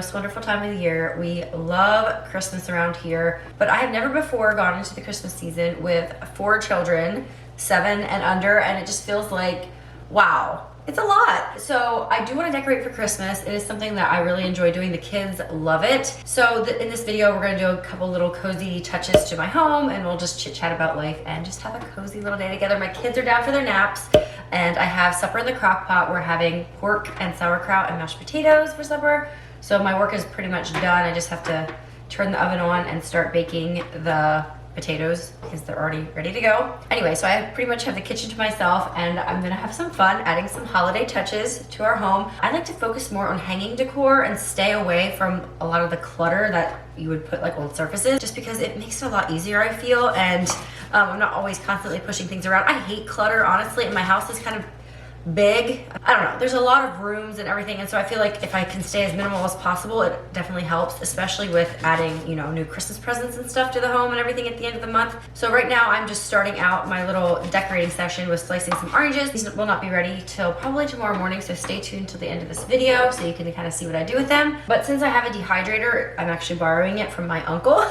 most wonderful time of the year. We love Christmas around here, but I have never before gone into the Christmas season with 4 children, 7 and under, and it just feels like, wow, it's a lot. So I do want to decorate for Christmas. It is something that I really enjoy doing. The kids love it. So in this video, we're gonna do a couple little cozy touches to my home, and we'll just chit chat about life and just have a cozy little day together. My kids are down for their naps, and I have supper in the crock pot. We're having pork and sauerkraut and mashed potatoes for supper. So my work is pretty much done. I just have to turn the oven on and start baking the potatoes because they're already ready to go. Anyway, so I pretty much have the kitchen to myself, and I'm gonna have some fun adding some holiday touches to our home. I like to focus more on hanging decor and stay away from a lot of the clutter that you would put like on surfaces, just because it makes it a lot easier, I feel, and I'm not always constantly pushing things around. I hate clutter, honestly, and my house is kind of big. I don't know, there's a lot of rooms and everything, and so I feel like if I can stay as minimal as possible, it definitely helps, especially with adding, you know, new Christmas presents and stuff to the home and everything at the end of the month. So right now I'm just starting out my little decorating session with slicing some oranges. These will not be ready till probably tomorrow morning, so stay tuned till the end of this video so you can kind of see what I do with them. But since I have a dehydrator, I'm actually borrowing it from my uncle.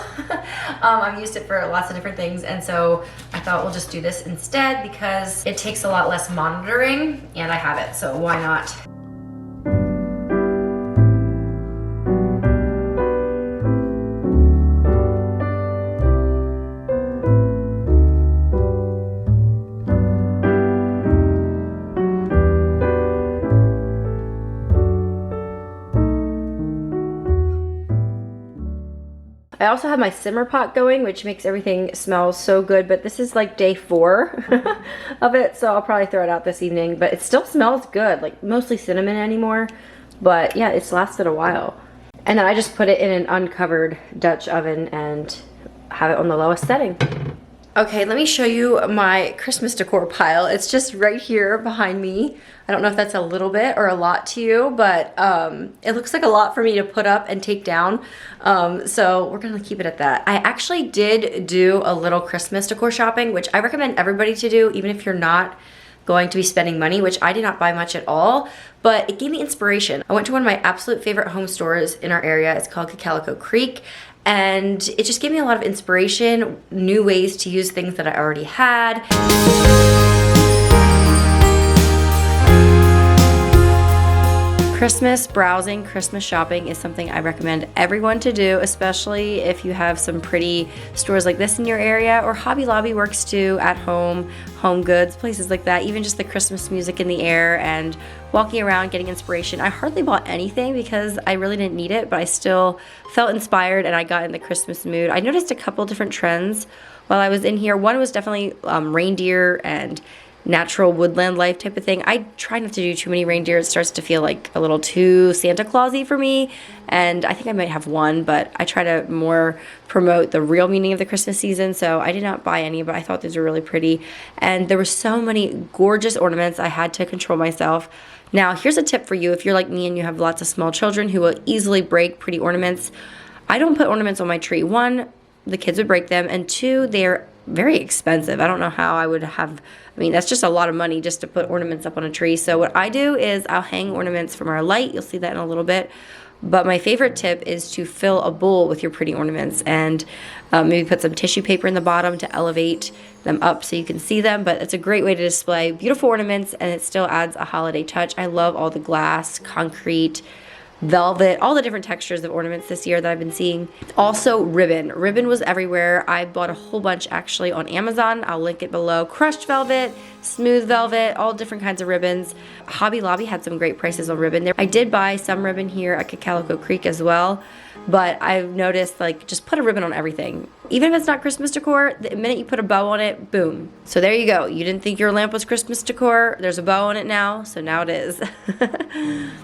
I've used it for lots of different things, and so I thought we'll just do this instead because it takes a lot less monitoring, and I have it, so why not? I also have my simmer pot going, which makes everything smell so good, but this is like day 4 of it, so I'll probably throw it out this evening, but it still smells good, like mostly cinnamon anymore, but yeah, it's lasted a while. And then I just put it in an uncovered Dutch oven and have it on the lowest setting. Okay, let me show you my Christmas decor pile. It's just right here behind me. I don't know if that's a little bit or a lot to you, but it looks like a lot for me to put up and take down. So we're gonna keep it at that. I actually did do a little Christmas decor shopping, which I recommend everybody to do, even if you're not going to be spending money, which I did not buy much at all, but it gave me inspiration. I went to one of my absolute favorite home stores in our area. It's called Calico Creek. And it just gave me a lot of inspiration, new ways to use things that I already had. Christmas browsing, Christmas shopping is something I recommend everyone to do, especially if you have some pretty stores like this in your area, or Hobby Lobby works too, at home, Home Goods, places like that. Even just the Christmas music in the air and walking around getting inspiration. I hardly bought anything because I really didn't need it, but I still felt inspired and I got in the Christmas mood. I noticed a couple different trends while I was in here. One was definitely reindeer and natural woodland life type of thing. I try not to do too many reindeer. It starts to feel like a little too Santa Clausy for me, and I think I might have one, but I try to more promote the real meaning of the Christmas season, so I did not buy any, but I thought these were really pretty, and there were so many gorgeous ornaments. I had to control myself. Now, here's a tip for you if you're like me and you have lots of small children who will easily break pretty ornaments. I don't put ornaments on my tree. 1, the kids would break them, and 2, they're very expensive. I don't know how I would have, I mean, that's just a lot of money just to put ornaments up on a tree. So what I do is I'll hang ornaments from our light. You'll see that in a little bit. But my favorite tip is to fill a bowl with your pretty ornaments and maybe put some tissue paper in the bottom to elevate them up so you can see them. But it's a great way to display beautiful ornaments, and it still adds a holiday touch. I love all the glass, concrete, velvet, all the different textures of ornaments this year that I've been seeing. Also ribbon. Ribbon was everywhere. I bought a whole bunch actually on Amazon. I'll link it below. Crushed velvet, smooth velvet, all different kinds of ribbons. Hobby Lobby had some great prices on ribbon there. I did buy some ribbon here at Calico Creek as well, but I've noticed, like, just put a ribbon on everything. Even if it's not Christmas decor, the minute you put a bow on it, boom. So there you go. You didn't think your lamp was Christmas decor. There's a bow on it now, so now it is.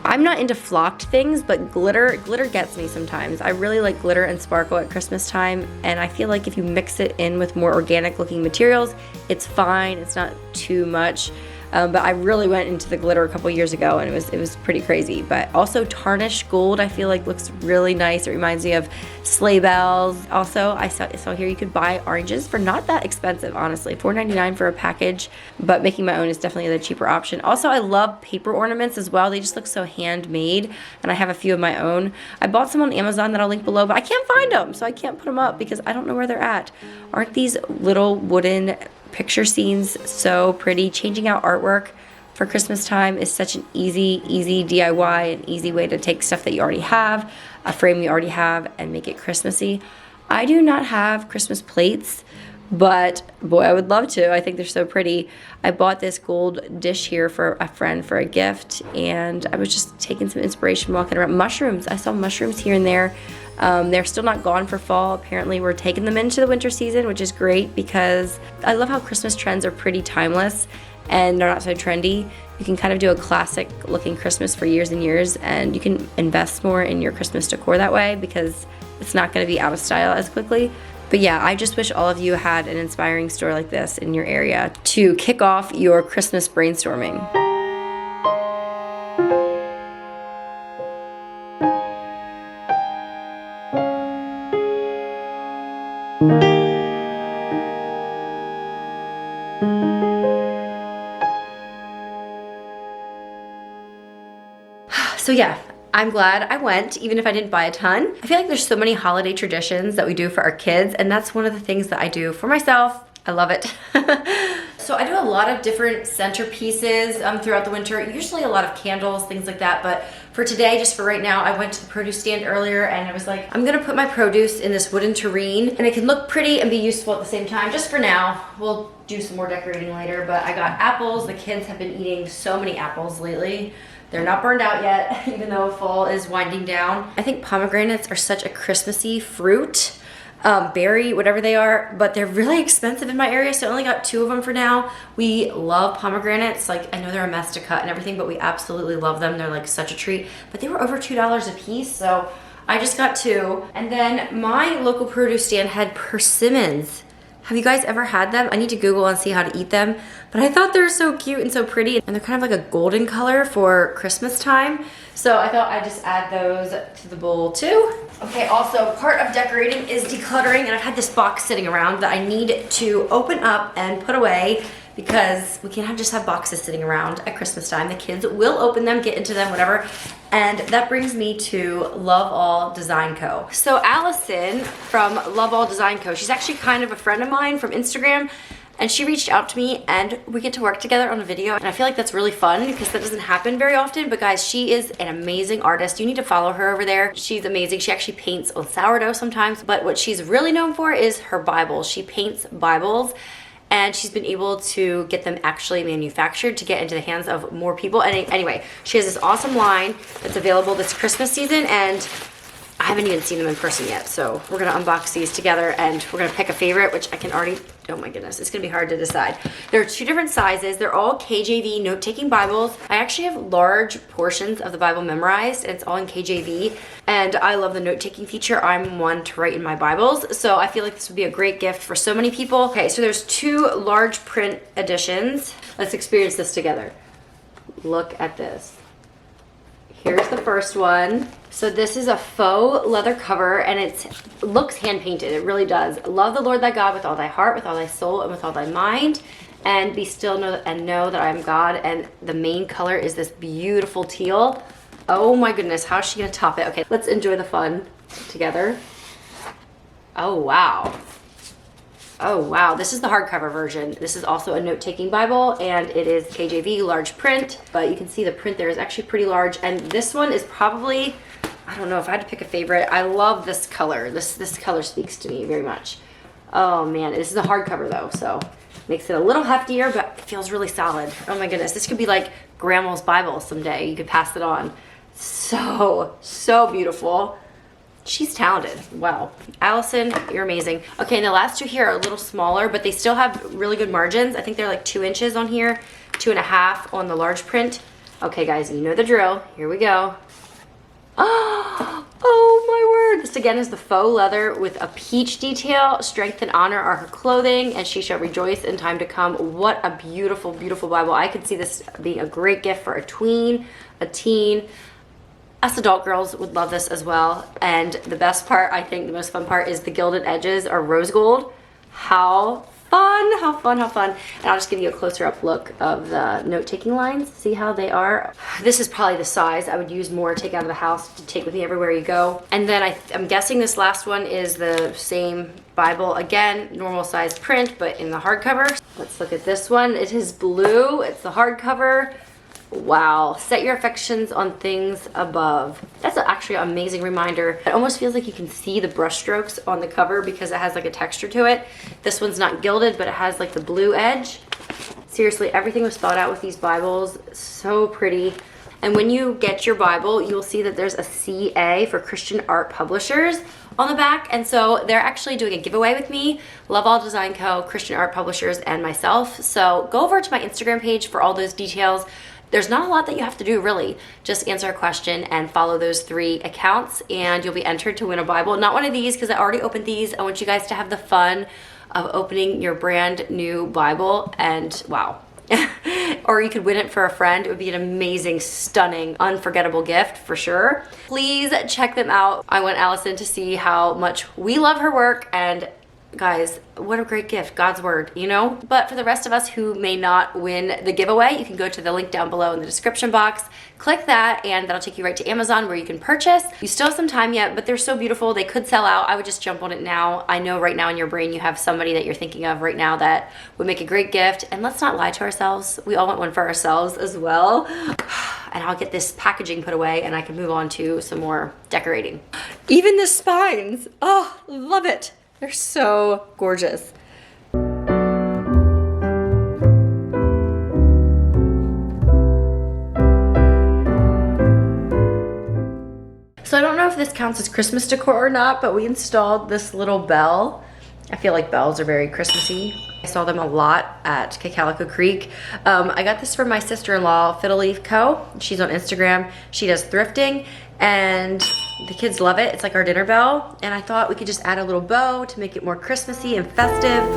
I'm not into flocked things, but glitter gets me sometimes. I really like glitter and sparkle at Christmas time, and I feel like if you mix it in with more organic looking materials, it's fine. It's not too much. But I really went into the glitter a couple years ago, and it was pretty crazy. But also tarnished gold, I feel like looks really nice. It reminds me of sleigh bells. Also, I saw here you could buy oranges for not that expensive, honestly, $4.99 for a package. But making my own is definitely the cheaper option. Also, I love paper ornaments as well. They just look so handmade, and I have a few of my own. I bought some on Amazon that I'll link below, but I can't find them, so I can't put them up because I don't know where they're at. Aren't these little wooden picture scenes so pretty? Changing out artwork for Christmas time is such an easy DIY, an easy way to take stuff that you already have, a frame you already have, and make it Christmassy. I do not have Christmas plates, but boy, I would love to. I think they're so pretty. I bought this gold dish here for a friend for a gift, and I was just taking some inspiration walking around. Mushrooms, I saw mushrooms here and there. They're still not gone for fall. Apparently we're taking them into the winter season, which is great because I love how Christmas trends are pretty timeless and they're not so trendy. You can kind of do a classic looking Christmas for years and years, and you can invest more in your Christmas decor that way because it's not going to be out of style as quickly. But yeah, I just wish all of you had an inspiring store like this in your area to kick off your Christmas brainstorming. So yeah, I'm glad I went, even if I didn't buy a ton. I feel like there's so many holiday traditions that we do for our kids, and that's one of the things that I do for myself. I love it. So I do a lot of different centerpieces throughout the winter, usually a lot of candles, things like that. But for today, just for right now, I went to the produce stand earlier and I was like, I'm gonna put my produce in this wooden tureen and it can look pretty and be useful at the same time, just for now. We'll do some more decorating later, but I got apples. The kids have been eating so many apples lately. They're not burned out yet, even though fall is winding down. I think pomegranates are such a Christmassy fruit. Berry, whatever they are, but they're really expensive in my area, so I only got 2 of them for now. We love pomegranates. Like, I know they're a mess to cut and everything, but we absolutely love them. They're like such a treat, but they were over $2 a piece, so I just got 2. And then my local produce stand had persimmons. Have you guys ever had them? I need to Google and see how to eat them, but I thought they were so cute and so pretty, and they're kind of like a golden color for Christmas time. So I thought I'd just add those to the bowl too. Okay, also part of decorating is decluttering, and I've had this box sitting around that I need to open up and put away because we can't just have boxes sitting around at Christmas time. The kids will open them, get into them, whatever. And that brings me to Love All Design Co. So Allison from Love All Design Co., she's actually kind of a friend of mine from Instagram, and she reached out to me and we get to work together on a video, and I feel like that's really fun because that doesn't happen very often. But guys, she is an amazing artist. You need to follow her over there. She's amazing. She actually paints on sourdough sometimes, but what she's really known for is her Bibles. She paints Bibles, and she's been able to get them actually manufactured to get into the hands of more people. And anyway, she has this awesome line that's available this Christmas season, and I haven't even seen them in person yet, so we're gonna unbox these together and we're gonna pick a favorite, which I can already, oh my goodness, it's gonna be hard to decide. There are 2 different sizes. They're all KJV note-taking Bibles. I actually have large portions of the Bible memorized, and it's all in KJV, and I love the note-taking feature. I'm one to write in my Bibles, so I feel like this would be a great gift for so many people. Okay, so there's 2 large print editions. Let's experience this together. Look at this. Here's the first one. So this is a faux leather cover, and it looks hand painted. It really does. Love the Lord thy God with all thy heart, with all thy soul, and with all thy mind, and be still and know that I am God. And the main color is this beautiful teal. Oh my goodness, how is she gonna top it? Okay, let's enjoy the fun together. Oh wow. Oh wow, this is the hardcover version. This is also a note-taking Bible, and it is KJV large print, but you can see the print there is actually pretty large. And this one is probably, I don't know if I had to pick a favorite. I love this color. This color speaks to me very much. Oh man, this is a hardcover though, so makes it a little heftier, but it feels really solid. Oh my goodness, this could be like grandma's Bible someday. You could pass it on. So beautiful. She's talented. Wow. Allison, you're amazing. Okay, and the last 2 here are a little smaller, but they still have really good margins. I think they're like 2 inches on here, 2.5 on the large print. Okay, guys, you know the drill. Here we go. Oh my This again is the faux leather with a peach detail. Strength and honor are her clothing, and she shall rejoice in time to come. What a beautiful, beautiful Bible. I could see this being a great gift for a tween, a teen. Us adult girls would love this as well. And the best part, I think the most fun part, is the gilded edges are rose gold. How fun, how fun, how fun. And I'll just give you a closer up look of the note-taking lines. See how they are? This is probably the size I would use more, take out of the house to take with me everywhere you go. And then I'm guessing this last one is the same Bible. Again, normal size print, but in the hardcover. Let's look at this one. It is blue, it's the hardcover. Wow, set your affections on things above. That's actually an amazing reminder. It almost feels like you can see the brush strokes on the cover because it has like a texture to it. This one's not gilded, but it has like the blue edge. Seriously, everything was thought out with these Bibles. So pretty. And when you get your Bible, you'll see that there's a CA for Christian Art Publishers on the back. And so they're actually doing a giveaway with me, Love All Design Co., Christian Art Publishers, and myself. So go over to my Instagram page for all those details. There's not a lot that you have to do, really. Just answer a question and follow those 3 accounts, and you'll be entered to win a Bible. Not one of these, because I already opened these. I want you guys to have the fun of opening your brand new Bible, and wow. Or you could win it for a friend. It would be an amazing, stunning, unforgettable gift for sure. Please check them out. I want Allison to see how much we love her work, and guys, what a great gift, God's word, you know? But for the rest of us who may not win the giveaway, you can go to the link down below in the description box, click that, and that'll take you right to Amazon where you can purchase. You still have some time yet, but they're so beautiful. They could sell out. I would just jump on it now. I know right now in your brain you have somebody that you're thinking of right now that would make a great gift. And let's not lie to ourselves. We all want one for ourselves as well. And I'll get this packaging put away and I can move on to some more decorating. Even the spines. Oh, love it. They're so gorgeous. So I don't know if this counts as Christmas decor or not, but we installed this little bell. I feel like bells are very Christmassy. I saw them a lot at Calico Creek. I got this from my sister-in-law, Fiddle Leaf Co. She's on Instagram. She does thrifting, and the kids love it. It's like our dinner bell, and I thought we could just add a little bow to make it more Christmassy and festive.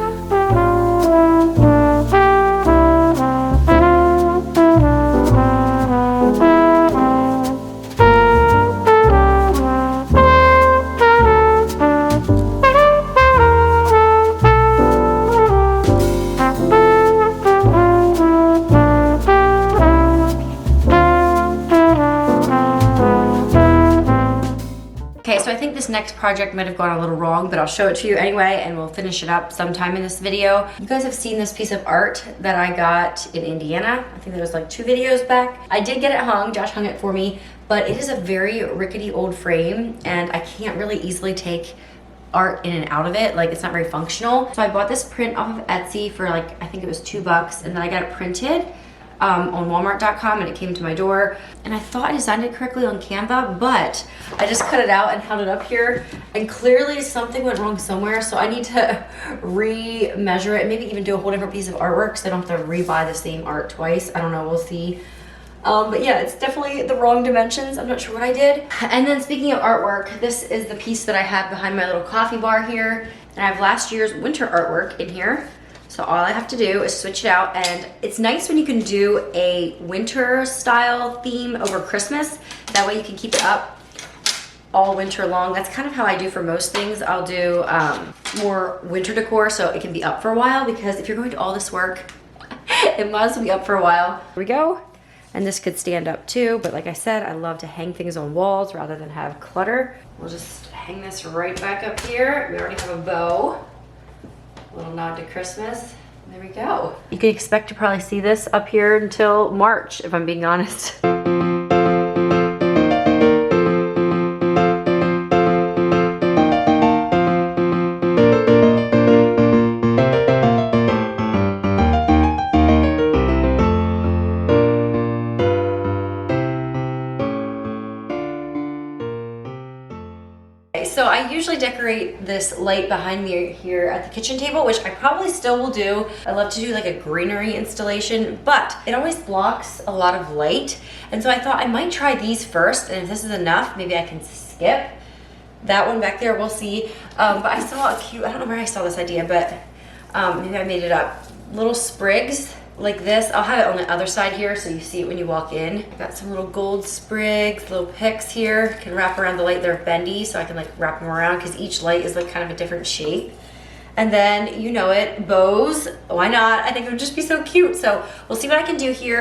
This next project might have gone a little wrong, but I'll show it to you anyway, and we'll finish it up sometime in this video. You guys have seen this piece of art that I got in Indiana. I think that was like 2 videos back. I did get it hung. Josh hung it for me, but it is a very rickety old frame, and I can't really easily take art in and out of it. Like, it's not very functional. So I bought this print off of Etsy for like, I think it was $2, and then I got it printed on walmart.com, and it came to my door, and I thought I designed it correctly on Canva, but I just cut it out and held it up here, and clearly something went wrong somewhere, so I need to re-measure it, maybe even do a whole different piece of artwork so I don't have to re-buy the same art twice. I don't know, we'll see. But yeah, it's definitely the wrong dimensions. I'm not sure what I did. And then speaking of artwork, this is the piece that I have behind my little coffee bar here, and I have last year's winter artwork in here. So all I have to do is switch it out, and it's nice when you can do a winter style theme over Christmas. That way you can keep it up all winter long. That's kind of how I do for most things. I'll do more winter decor so it can be up for a while, because if you're going to all this work, it must be up for a while. Here we go. And this could stand up too, but like I said, I love to hang things on walls rather than have clutter. We'll just hang this right back up here. We already have a bow. A little nod to Christmas. There we go. You can expect to probably see this up here until March, if I'm being honest. So I usually decorate this light behind me here at the kitchen table, which I probably still will do. I love to do like a greenery installation, but it always blocks a lot of light. And so I thought I might try these first, and if this is enough, maybe I can skip. that one back there, we'll see. But I saw a cute, I don't know where I saw this idea, but maybe I made it up. Little sprigs like this. I'll have it on the other side here so you see it when you walk in. I've got some little gold sprigs, little picks here. Can wrap around the light. They're bendy, so I can like wrap them around because each light is like kind of a different shape. And then, you know it, bows. Why not? I think it would just be so cute. So we'll see what I can do here.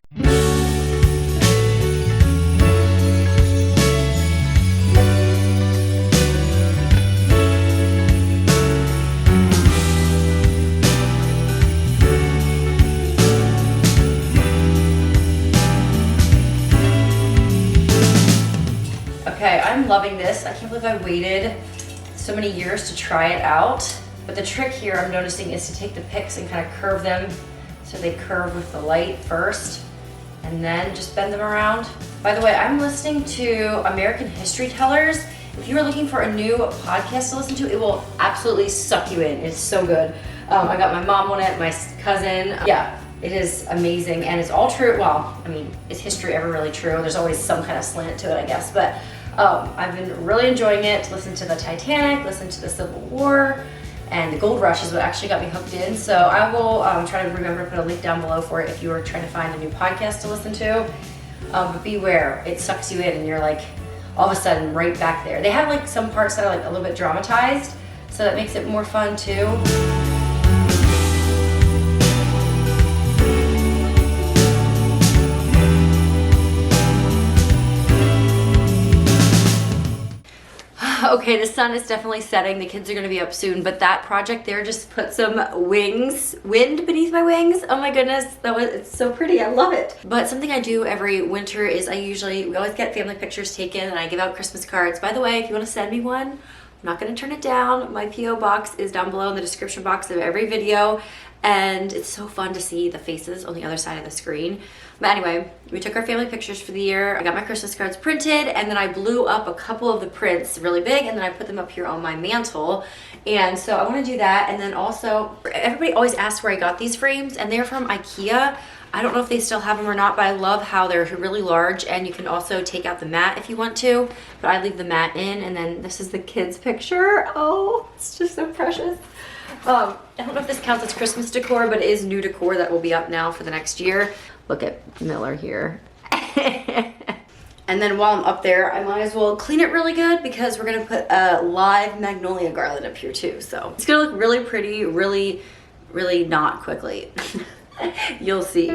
Okay, I'm loving this. I can't believe I waited so many years to try it out. But the trick here I'm noticing is to take the picks and kind of curve them so they curve with the light first and then just bend them around. By the way, I'm listening to American History Tellers. If you are looking for a new podcast to listen to, it will absolutely suck you in. It's so good. I got my mom on it, my cousin. Yeah, it is amazing and it's all true. Well, I mean, is history ever really true? There's always some kind of slant to it, I guess. But I've been really enjoying it. Listen to the Titanic, listen to the Civil War, and the gold rush is what actually got me hooked in. So I will try to remember to put a link down below for it if you are trying to find a new podcast to listen to. But beware, it sucks you in and you're like all of a sudden right back there. They have like some parts that are like a little bit dramatized, so that makes it more fun too. Okay, the sun is definitely setting. The kids are gonna be up soon, but that project there just put some wind beneath my wings. Oh my goodness, it's so pretty, I love it. But something I do every winter is we always get family pictures taken and I give out Christmas cards. By the way, if you wanna send me one, I'm not gonna turn it down. My P.O. box is down below in the description box of every video. And it's so fun to see the faces on the other side of the screen. But anyway, we took our family pictures for the year. I got my Christmas cards printed and then I blew up a couple of the prints really big and then I put them up here on my mantle. And so I want to do that. And then also, everybody always asks where I got these frames and they're from IKEA. I don't know if they still have them or not, but I love how they're really large and you can also take out the mat if you want to, but I leave the mat in. And then this is the kids' picture. Oh, it's just so precious. I don't know if this counts as Christmas decor, but it is new decor that will be up now for the next year. Look at Miller here. And then while I'm up there, I might as well clean it really good because we're gonna put a live magnolia garland up here too. So it's gonna look really pretty, really, really not quickly. You'll see.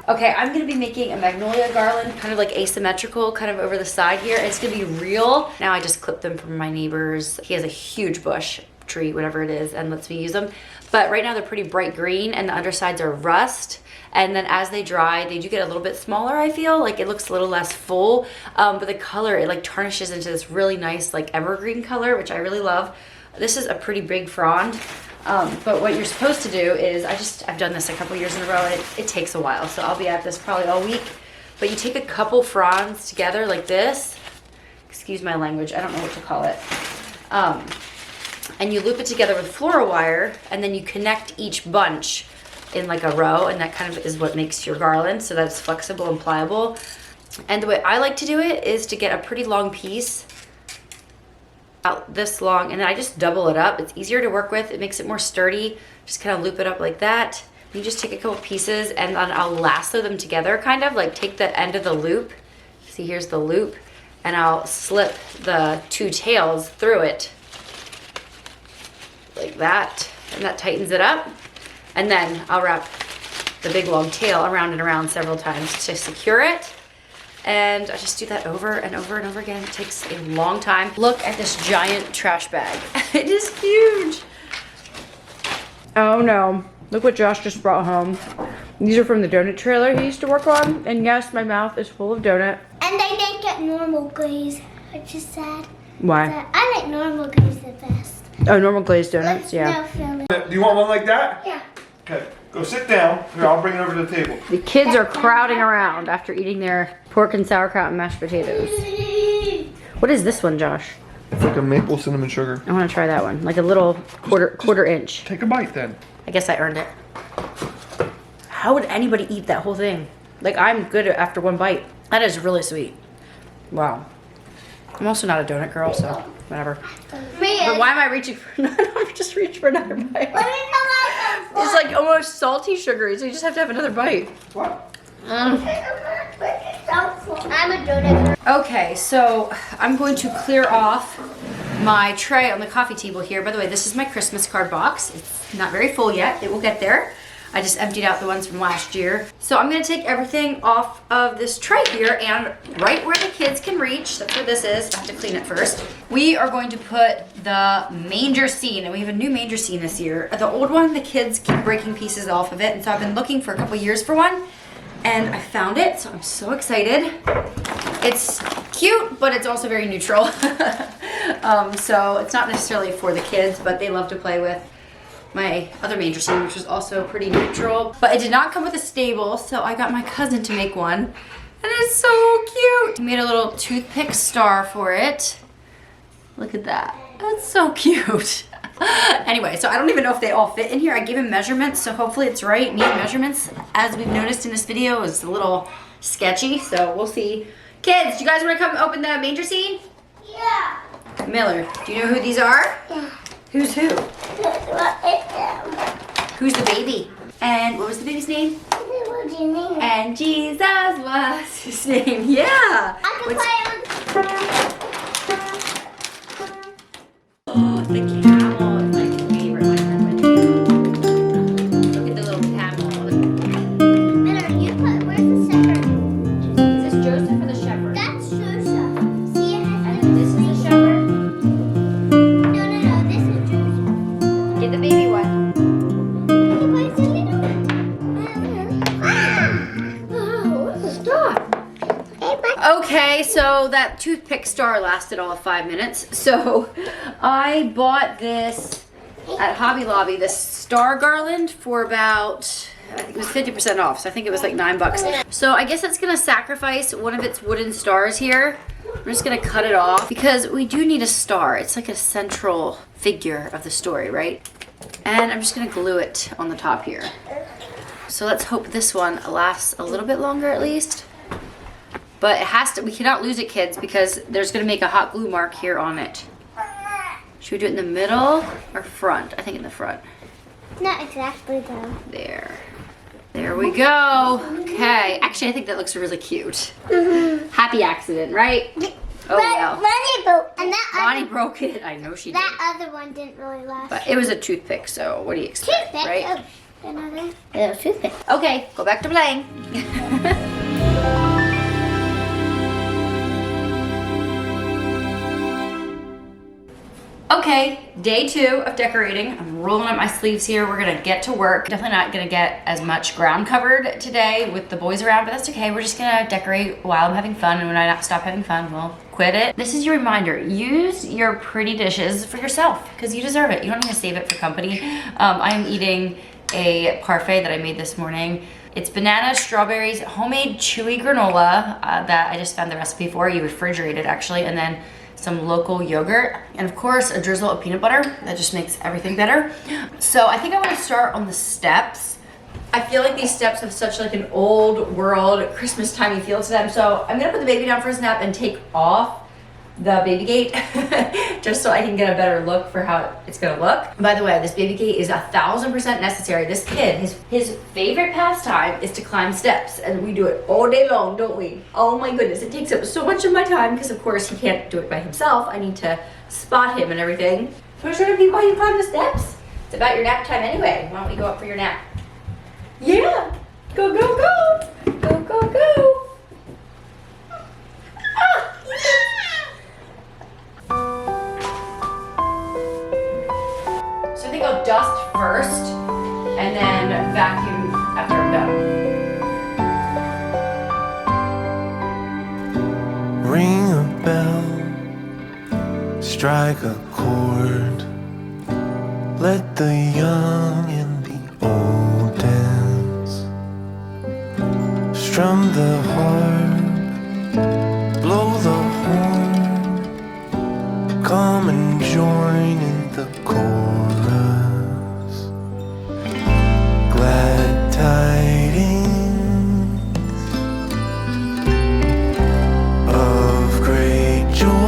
Okay, I'm gonna be making a magnolia garland, kind of like asymmetrical, kind of over the side here. It's gonna be real. Now I just clipped them from my neighbor's. He has a huge bush, tree, whatever it is, and lets me use them. But right now they're pretty bright green and the undersides are rust. And then as they dry, they do get a little bit smaller, I feel. Like it looks a little less full, but the color, it like tarnishes into this really nice like evergreen color, which I really love. This is a pretty big frond. But what you're supposed to do is, I've done this a couple years in a row and it takes a while, so I'll be at this probably all week. But you take a couple fronds together like this, excuse my language, I don't know what to call it, and you loop it together with floral wire and then you connect each bunch in like a row, and that kind of is what makes your garland so that it's flexible and pliable. And the way I like to do it is to get a pretty long piece, out this long, and then I just double it up. It's easier to work with, it makes it more sturdy. Just kind of loop it up like that. You just take a couple pieces and then I'll lasso them together, kind of like take the end of the loop. See, here's the loop, and I'll slip the two tails through it like that, and that tightens it up. And then I'll wrap the big long tail around and around several times to secure it. And I just do that over and over and over again. It takes a long time. Look at this giant trash bag. It is huge. Oh no, look what Josh just brought home. These are from the donut trailer he used to work on. And yes, my mouth is full of donut. And I didn't get normal glaze. which is sad. Why? I like normal glazed the best. Oh, normal glazed donuts, yeah. No filling. Do you want one like that? Yeah. Okay, go sit down. Here, I'll bring it over to the table. The kids are crowding around after eating their pork and sauerkraut and mashed potatoes. What is this one, Josh? It's like a maple cinnamon sugar. I want to try that one. Like a little quarter inch. Take a bite then. I guess I earned it. How would anybody eat that whole thing? Like, I'm good after one bite. That is really sweet. Wow. I'm also not a donut girl, so whatever. But why am I reaching for another? I'm just reaching for another bite. It's like almost salty sugary, so you just have to have another bite. What? I'm a donut girl. Okay, so I'm going to clear off my tray on the coffee table here. By the way, this is my Christmas card box. It's not very full yet. It will get there. I just emptied out the ones from last year. So I'm gonna take everything off of this tray here, and right where the kids can reach, that's where this is, I have to clean it first. We are going to put the manger scene, and we have a new manger scene this year. The old one, the kids keep breaking pieces off of it, and so I've been looking for a couple years for one, and I found it, so I'm so excited. It's cute, but it's also very neutral. So it's not necessarily for the kids, but they love to play with my other manger scene, which was also pretty neutral. But it did not come with a stable, so I got my cousin to make one. And it's so cute. He made a little toothpick star for it. Look at that. That's so cute. Anyway, so I don't even know if they all fit in here. I gave him measurements, so hopefully it's right. Needing measurements, as we've noticed in this video, is a little sketchy, so we'll see. Kids, do you guys want to come open the manger scene? Yeah. Miller, do you know who these are? Yeah. Who's who? What Who's the baby? And what was the baby's name? is your name? And Jesus was his name. Yeah. I can Oh, the camel is my favorite one. Look at the little camel. Miller, you put, where's the shepherd? Is this Joseph or the shepherd? That's Joseph. See, it has And this is the shepherd. No, this is Joseph. Get the baby one. Okay, so that toothpick star lasted all of 5 minutes. So I bought this at Hobby Lobby, this star garland for about, I think it was 50% off. So I think it was like $9. So I guess it's gonna sacrifice one of its wooden stars here. I'm just gonna cut it off because we do need a star. It's like a central figure of the story, right? And I'm just gonna glue it on the top here. So let's hope this one lasts a little bit longer at least. But it has to, we cannot lose it, kids, because there's gonna make a hot glue mark here on it. Should we do it in the middle or front? I think in the front. Not exactly though. There. There we go. Okay. Actually, I think that looks really cute. Happy accident, right? Oh, well. Bonnie broke, and that Bonnie broke it. I know she did. that other one didn't really last. But it was a toothpick, so what do you expect, Toothpick? right? Oh, another. A little toothpick. Okay, go back to playing. Okay, day 2 of decorating. I'm rolling up my sleeves here. We're gonna get to work. Definitely not gonna get as much ground covered today with the boys around, but that's okay. We're just gonna decorate while I'm having fun, and when I stop having fun, we'll quit it. This is your reminder. Use your pretty dishes for yourself, because you deserve it. You don't need to save it for company. I am eating a parfait that I made this morning. It's banana, strawberries, homemade chewy granola that I just found the recipe for. You refrigerate it actually, and then some local yogurt, and of course a drizzle of peanut butter. That just makes everything better. So I think I want to start on the steps. I feel like these steps have such like an old world Christmas timey feel to them. So I'm gonna put the baby down for his nap and take off the baby gate just so I can get a better look for how it's gonna look. By the way, this baby gate is 1000% necessary. This kid, his favorite pastime is to climb steps, and we do it all day long, don't we? Oh my goodness, it takes up so much of my time because of course he can't do it by himself. I need to spot him and everything. Want to show people how you climb the steps? It's about your nap time anyway. Why don't we go up for your nap? Yeah, go, go, go, go, go, go. Ah, yeah. So I think I'll dust first and then vacuum after I'm done. Ring a bell, strike a chord. Let the young and the old dance. Strum the harp, blow the horn. Come and join in the chorus. Glad tidings of great joy.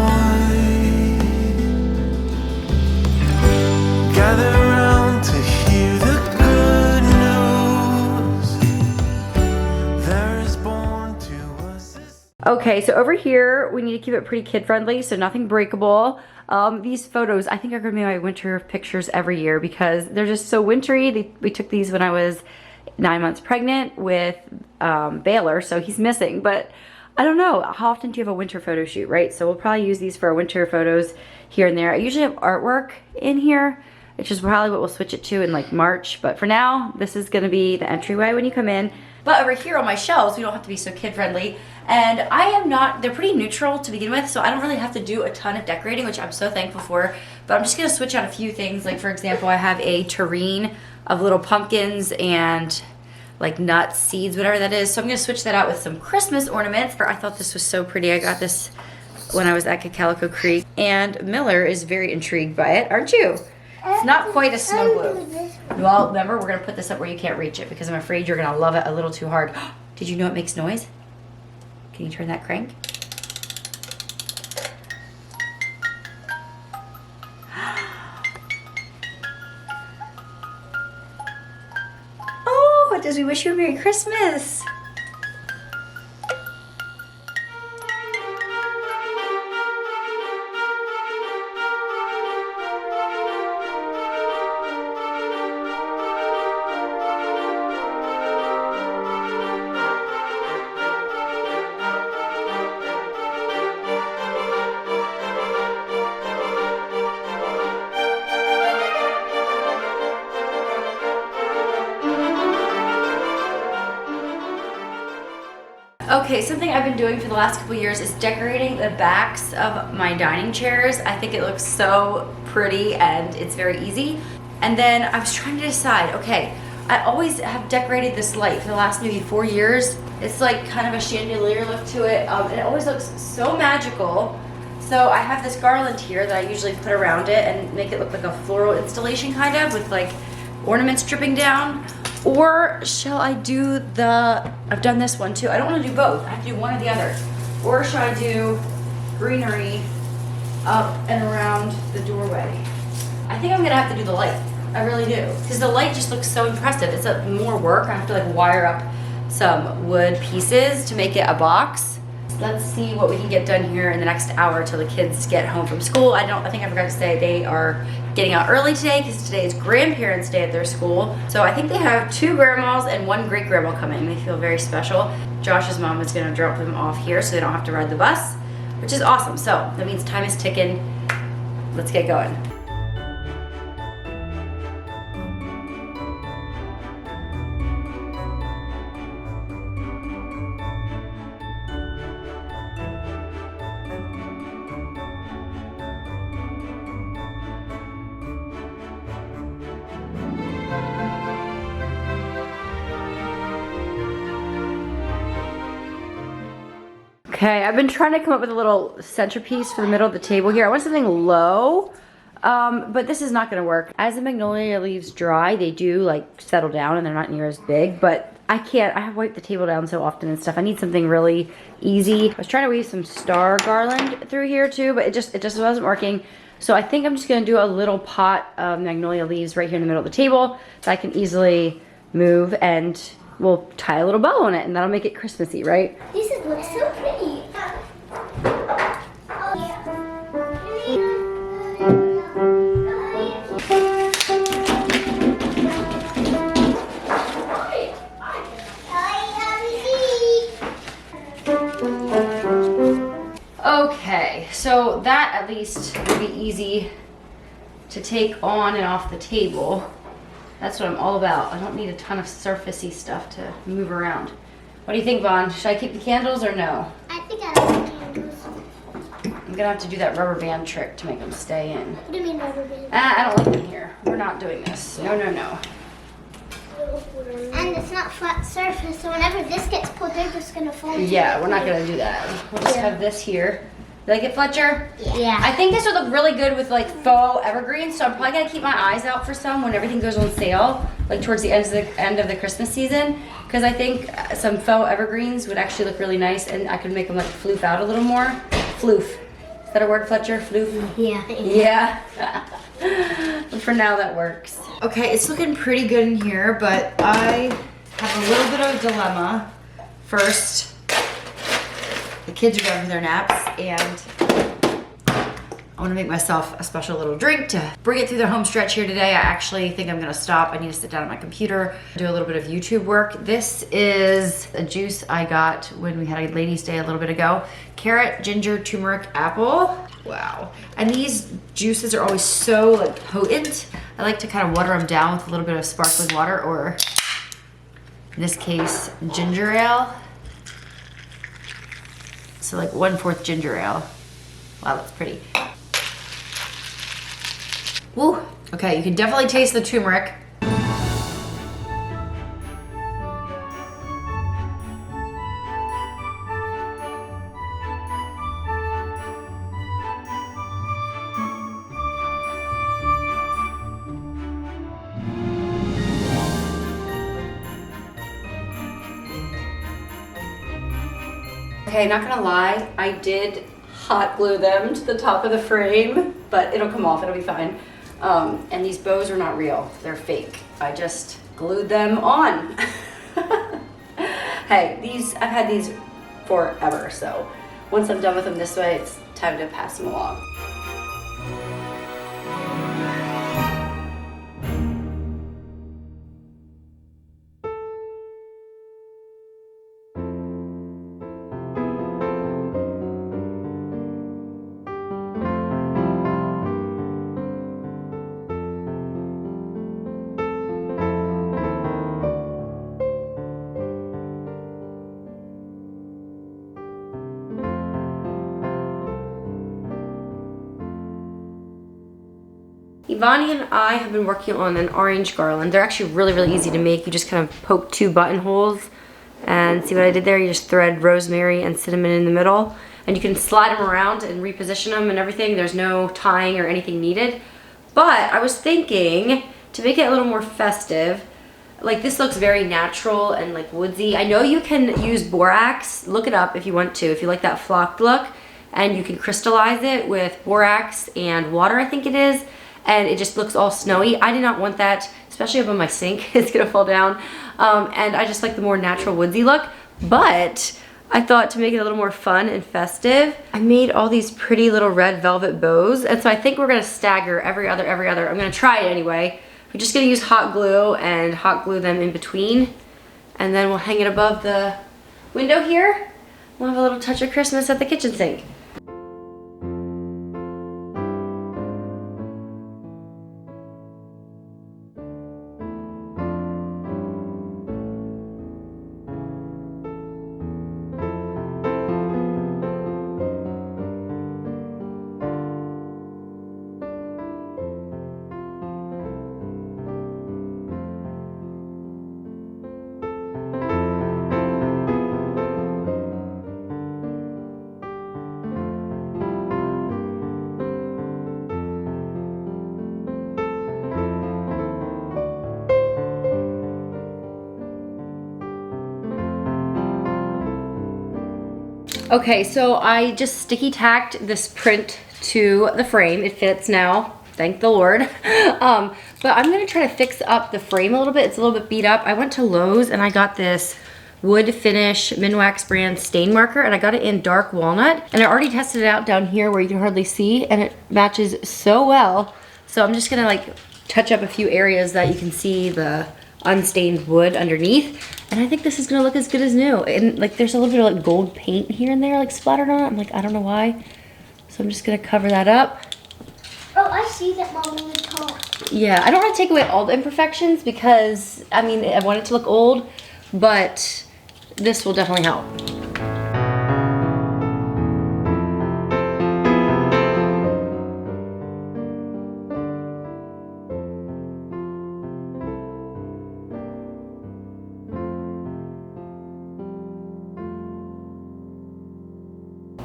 Gather round to hear the good news. There is born to us this. Okay, so over here, we need to keep it pretty kid-friendly, so nothing breakable. These photos, I think, are going to be my winter pictures every year because they're just so wintry. We took these when I was 9 months pregnant with Baylor, so he's missing. But I don't know, how often do you have a winter photo shoot, right? So we'll probably use these for our winter photos here and there. I usually have artwork in here, which is probably what we'll switch it to in like March. But for now, this is going to be the entryway when you come in. But over here on my shelves, we don't have to be so kid-friendly. And I am not, they're pretty neutral to begin with, so I don't really have to do a ton of decorating, which I'm so thankful for. But I'm just gonna switch out a few things. Like for example, I have a tureen of little pumpkins and like nuts, seeds, whatever that is. So I'm gonna switch that out with some Christmas ornaments. I thought this was so pretty. I got this when I was at Calico Creek. And Miller is very intrigued by it, aren't you? It's not quite a snow globe. Well, remember, we're gonna put this up where you can't reach it because I'm afraid you're gonna love it a little too hard. Did you know it makes noise? Can you turn that crank? Oh, does we wish you a Merry Christmas? Okay, something I've been doing for the last couple years is decorating the backs of my dining chairs. I think it looks so pretty and it's very easy. And then I was trying to decide, okay, I always have decorated this light for the last maybe 4 years. It's like kind of a chandelier look to it, and it always looks so magical. So I have this garland here that I usually put around it and make it look like a floral installation kind of with like ornaments dripping down. Or shall I do I've done this one too. I don't want to do both. I have to do one or the other. Or should I do greenery up and around the doorway? I think I'm going to have to do the light. I really do. Because the light just looks so impressive. It's more work. I have to like wire up some wood pieces to make it a box. Let's see what we can get done here in the next hour till the kids get home from school. I think I forgot to say they are getting out early today because today is grandparents' day at their school. So I think they have 2 grandmas and 1 great grandma coming. They feel very special. Josh's mom is gonna drop them off here so they don't have to ride the bus, which is awesome. So that means time is ticking. Let's get going. Okay, I've been trying to come up with a little centerpiece for the middle of the table here. I want something low, but this is not gonna work. As the magnolia leaves dry, they do like settle down and they're not near as big, but I have wiped the table down so often and stuff. I need something really easy. I was trying to weave some star garland through here too, but it just wasn't working. So I think I'm just gonna do a little pot of magnolia leaves right here in the middle of the table that I can easily move, and we'll tie a little bow on it and that'll make it Christmassy, right? This looks so pretty. Okay, so that at least will be easy to take on and off the table. That's what I'm all about. I don't need a ton of surfacey stuff to move around. What do you think, Vaughn? Should I keep the candles or no? I think I like candles. I'm gonna have to do that rubber band trick to make them stay in. What do you mean rubber band? I don't like them here. We're not doing this. No, no, no. And it's not flat surface, so whenever this gets pulled, they're just gonna fall. Yeah, we're not gonna do that. We'll just have this here. You like it, Fletcher? Yeah. I think this would look really good with like faux evergreens, so I'm probably gonna keep my eyes out for some when everything goes on sale, like towards the end of the Christmas season, because I think some faux evergreens would actually look really nice, and I could make them like floof out a little more. Floof. Is that a word, Fletcher? Floof? Yeah. Yeah. But for now, that works. Okay, it's looking pretty good in here, but I have a little bit of a dilemma. First, the kids are done for their naps, and I want to make myself a special little drink to bring it through the home stretch here today. I actually think I'm gonna stop. I need to sit down at my computer, do a little bit of YouTube work. This is a juice I got when we had a ladies' day a little bit ago. Carrot, ginger, turmeric, apple. Wow. And these juices are always so like potent. I like to kind of water them down with a little bit of sparkling water, or in this case, ginger ale. So like 1/4 ginger ale. Wow, that's pretty. Woo. Okay, you can definitely taste the turmeric. Okay, not gonna lie, I did hot glue them to the top of the frame, but it'll come off, it'll be fine. And these bows are not real, they're fake. I just glued them on. Hey, I've had these forever, so once I'm done with them this way, it's time to pass them along. Evonnie and I have been working on an orange garland. They're actually really, really easy to make. You just kind of poke 2 buttonholes, and see what I did there? You just thread rosemary and cinnamon in the middle, and you can slide them around and reposition them and everything. There's no tying or anything needed. But I was thinking to make it a little more festive, like this looks very natural and like woodsy. I know you can use borax. Look it up if you want to, if you like that flocked look, and you can crystallize it with borax and water, I think it is. And it just looks all snowy. I did not want that, especially up on my sink. It's gonna fall down. And I just like the more natural woodsy look. But I thought to make it a little more fun and festive, I made all these pretty little red velvet bows. And so I think we're gonna stagger every other. I'm gonna try it anyway. We're just gonna use hot glue and hot glue them in between. And then we'll hang it above the window here. We'll have a little touch of Christmas at the kitchen sink. Okay, so I just sticky tacked this print to the frame. It fits now, thank the Lord. But I'm gonna try to fix up the frame a little bit. It's a little bit beat up. I went to Lowe's and I got this wood finish Minwax brand stain marker, and I got it in dark walnut. And I already tested it out down here where you can hardly see, and it matches so well. So I'm just gonna like touch up a few areas that you can see the unstained wood underneath. And I think this is gonna look as good as new. And like there's a little bit of like gold paint here and there like splattered on it. I'm like, I don't know why. So I'm just gonna cover that up. Oh, I see that Mom on the top. Yeah, I don't want to take away all the imperfections because, I mean, I want it to look old, but this will definitely help.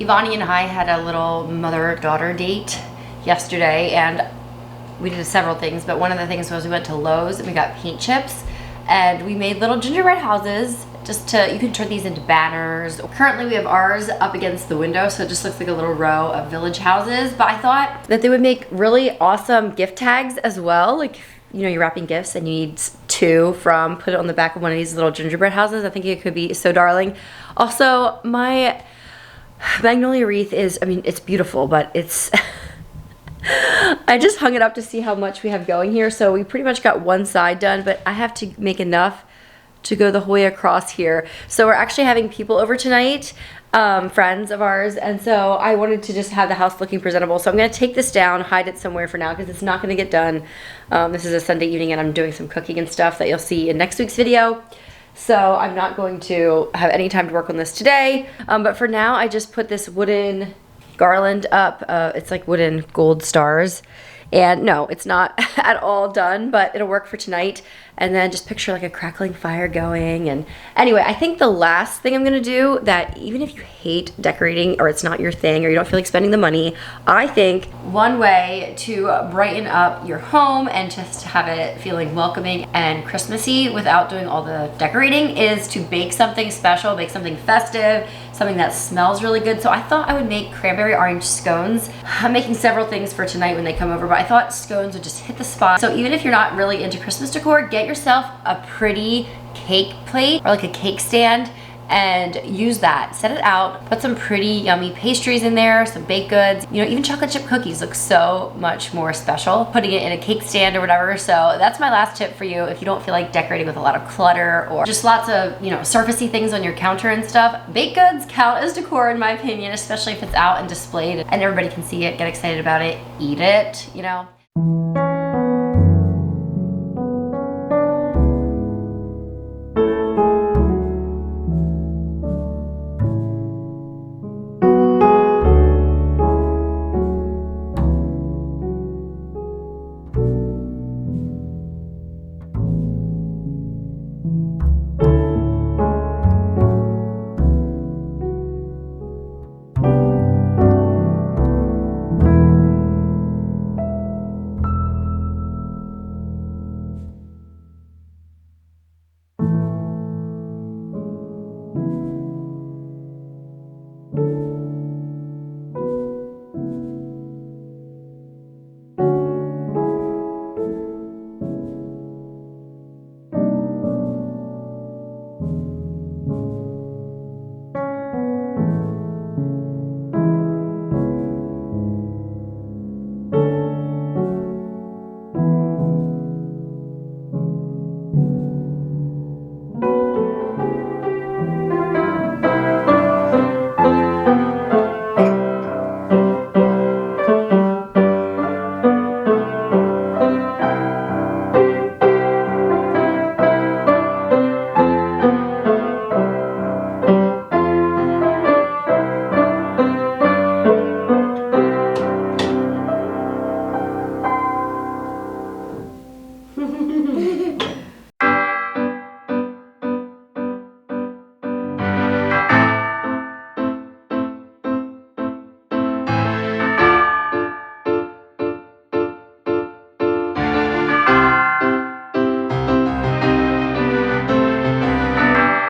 Evonnie and I had a little mother-daughter date yesterday, and we did several things, but one of the things was we went to Lowe's and we got paint chips, and we made little gingerbread houses. You can turn these into banners. Currently we have ours up against the window, so it just looks like a little row of village houses, but I thought that they would make really awesome gift tags as well. Like, you know, you're wrapping gifts and you need 2 put it on the back of one of these little gingerbread houses. I think it could be so darling. Also, my magnolia wreath is, I mean, it's beautiful, but it's I just hung it up to see how much we have going here, so we pretty much got one side done, but I have to make enough to go the whole way across here. So we're actually having people over tonight, friends of ours, and so I wanted to just have the house looking presentable. So I'm gonna take this down, hide it somewhere for now, because it's not gonna get done. This is a Sunday evening and I'm doing some cooking and stuff that you'll see in next week's video. So I'm not going to have any time to work on this today. But for now, I just put this wooden garland up. It's like wooden gold stars. And no, it's not at all done, but it'll work for tonight. And then just picture like a crackling fire going. And anyway, I think the last thing I'm gonna do, that even if you hate decorating or it's not your thing or you don't feel like spending the money, I think one way to brighten up your home and just have it feeling welcoming and Christmassy without doing all the decorating is to bake something special, bake something festive, something that smells really good. So I thought I would make cranberry orange scones. I'm making several things for tonight when they come over, but I thought scones would just hit the spot. So even if you're not really into Christmas decor, get yourself a pretty cake plate or like a cake stand and use that. Set it out, put some pretty yummy pastries in there, some baked goods. You know, even chocolate chip cookies look so much more special putting it in a cake stand or whatever. So that's my last tip for you if you don't feel like decorating with a lot of clutter or just lots of, you know, surfacey things on your counter and stuff. Baked goods count as decor in my opinion, especially if it's out and displayed and everybody can see it, get excited about it, eat it, you know.